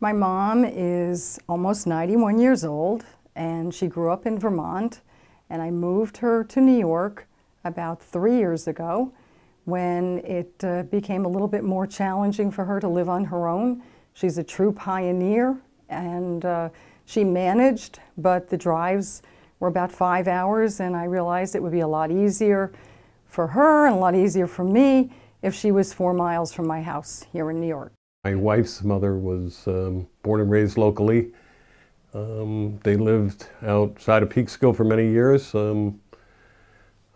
My mom is almost 91 years old, and she grew up in Vermont, and I moved her to New York about 3 years ago when it became a little bit more challenging for her to live on her own. She's a true pioneer, and she managed, but the drives were about 5 hours, and I realized it would be a lot easier for her and a lot easier for me if she was 4 miles from my house here in New York. My wife's mother was born and raised locally. They lived outside of Peekskill for many years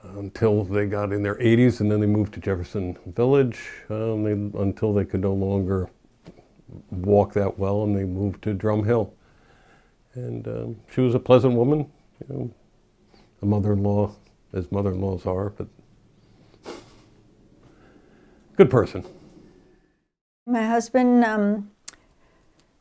until they got in their 80s, and then they moved to Jefferson Village until they could no longer walk that well, and they moved to Drum Hill. And she was a pleasant woman, you know, a mother-in-law, as mother-in-laws are, but good person. My husband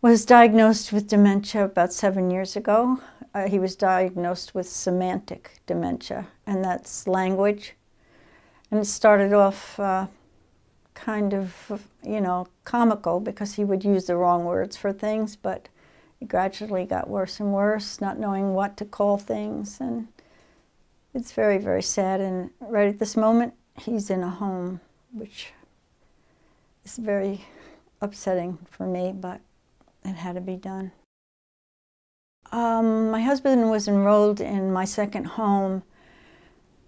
was diagnosed with dementia about 7 years ago. He was diagnosed with semantic dementia, and that's language. And it started off kind of, you know, comical because he would use the wrong words for things, but it gradually got worse and worse, not knowing what to call things. And it's very, very sad. And right at this moment, he's in a home, which is very upsetting for me, but it had to be done. My husband was enrolled in my second home,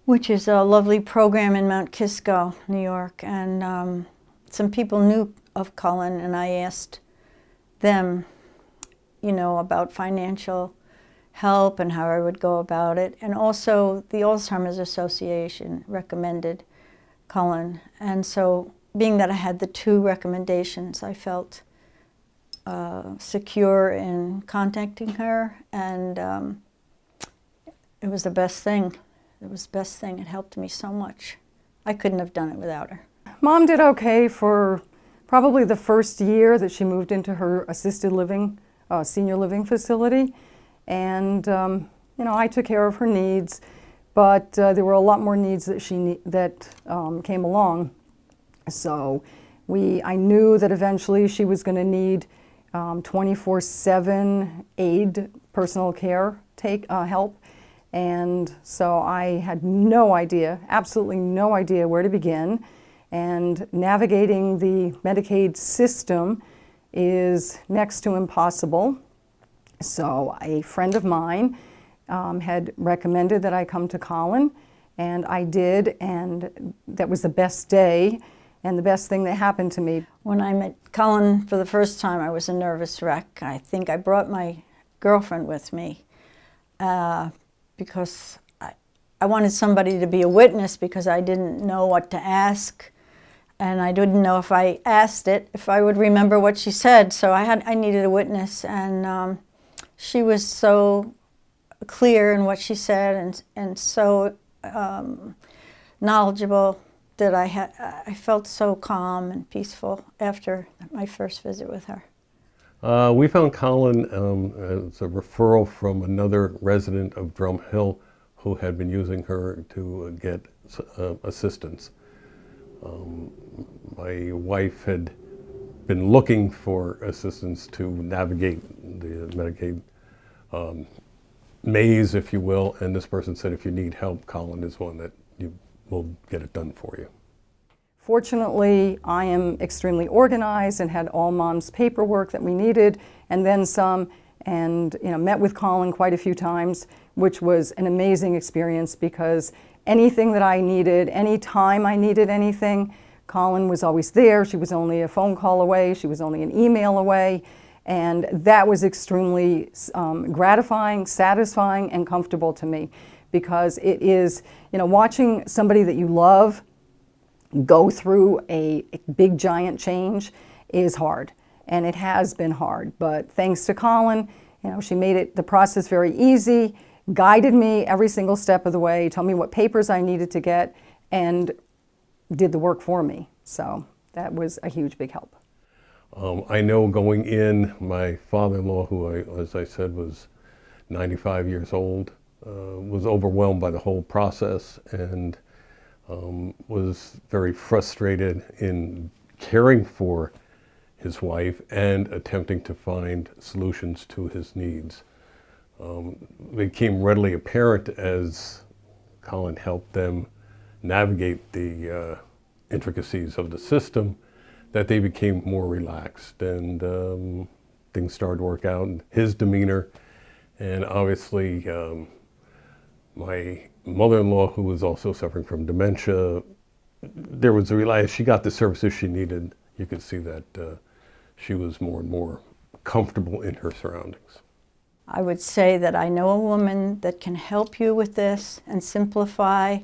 which is a lovely program in Mount Kisco, New York. And some people knew of Colin, and I asked them, you know, about financial help and how I would go about it. And also the Alzheimer's Association recommended Colin. And so being that I had the two recommendations, I felt secure in contacting her, and it was the best thing. It was the best thing. It helped me so much. I couldn't have done it without her. Mom did okay for probably the first year that she moved into her assisted living, senior living facility. And, you know, I took care of her needs, but there were a lot more needs that came along. So I knew that eventually she was going to need 24/7 aid, personal care help. And so I had no idea, absolutely no idea where to begin. And navigating the Medicaid system is next to impossible. So a friend of mine had recommended that I come to Colin, and I did, and that was the best day and the best thing that happened to me. When I met Colin for the first time, I was a nervous wreck. I think I brought my girlfriend with me because I wanted somebody to be a witness, because I didn't know what to ask, and I didn't know if I asked it, if I would remember what she said. So I needed a witness, and she was so clear in what she said, and so knowledgeable, that I felt so calm and peaceful after my first visit with her. We found Colin as a referral from another resident of Drum Hill who had been using her to get assistance. My wife had been looking for assistance to navigate the Medicaid maze, if you will, and this person said, if you need help, Colin is one that will get it done for you. Fortunately, I am extremely organized and had all Mom's paperwork that we needed, and then some, and met with Colin quite a few times, which was an amazing experience, because anything that I needed, any time I needed anything, Colin was always there. She was only a phone call away. She was only an email away. And that was extremely gratifying, satisfying, and comfortable to me, because it is, watching somebody that you love go through a big giant change is hard, and it has been hard. But thanks to Colin, she made the process very easy, guided me every single step of the way, told me what papers I needed to get, and did the work for me. So that was a huge, big help. I know going in, my father-in-law, who as I said was 95 years old, was overwhelmed by the whole process, and was very frustrated in caring for his wife and attempting to find solutions to his needs. It became readily apparent as Colin helped them navigate the intricacies of the system that they became more relaxed, and things started to work out. And his demeanor, and obviously my mother-in-law, who was also suffering from dementia, there was a reliance. She got the services she needed. You could see that she was more and more comfortable in her surroundings. I would say that I know a woman that can help you with this and simplify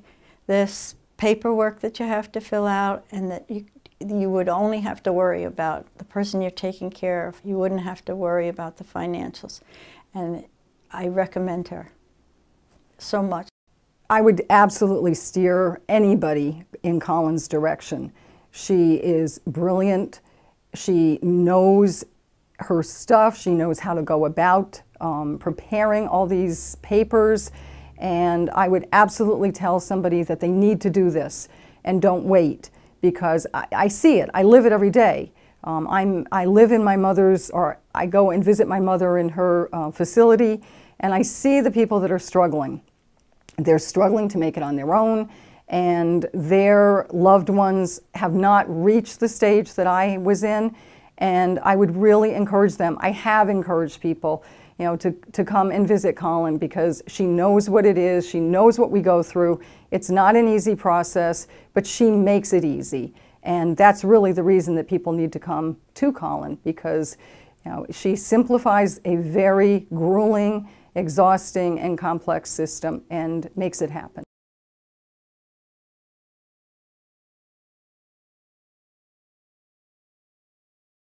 this paperwork that you have to fill out, and that you would only have to worry about the person you're taking care of. You wouldn't have to worry about the financials. And I recommend her so much. I would absolutely steer anybody in Colin's direction. She is brilliant. She knows her stuff. She knows how to go about preparing all these papers. And I would absolutely tell somebody that they need to do this and don't wait, because I see it. I live it every day. I live in my mother's, or I go and visit my mother in her facility, and I see the people that are struggling. They're struggling to make it on their own, and their loved ones have not reached the stage that I was in, and I would really encourage them. I have encouraged people, to come and visit Colin, because she knows what it is. She knows what we go through. It's not an easy process, but she makes it easy. And that's really the reason that people need to come to Colin, because she simplifies a very grueling, exhausting, and complex system and makes it happen.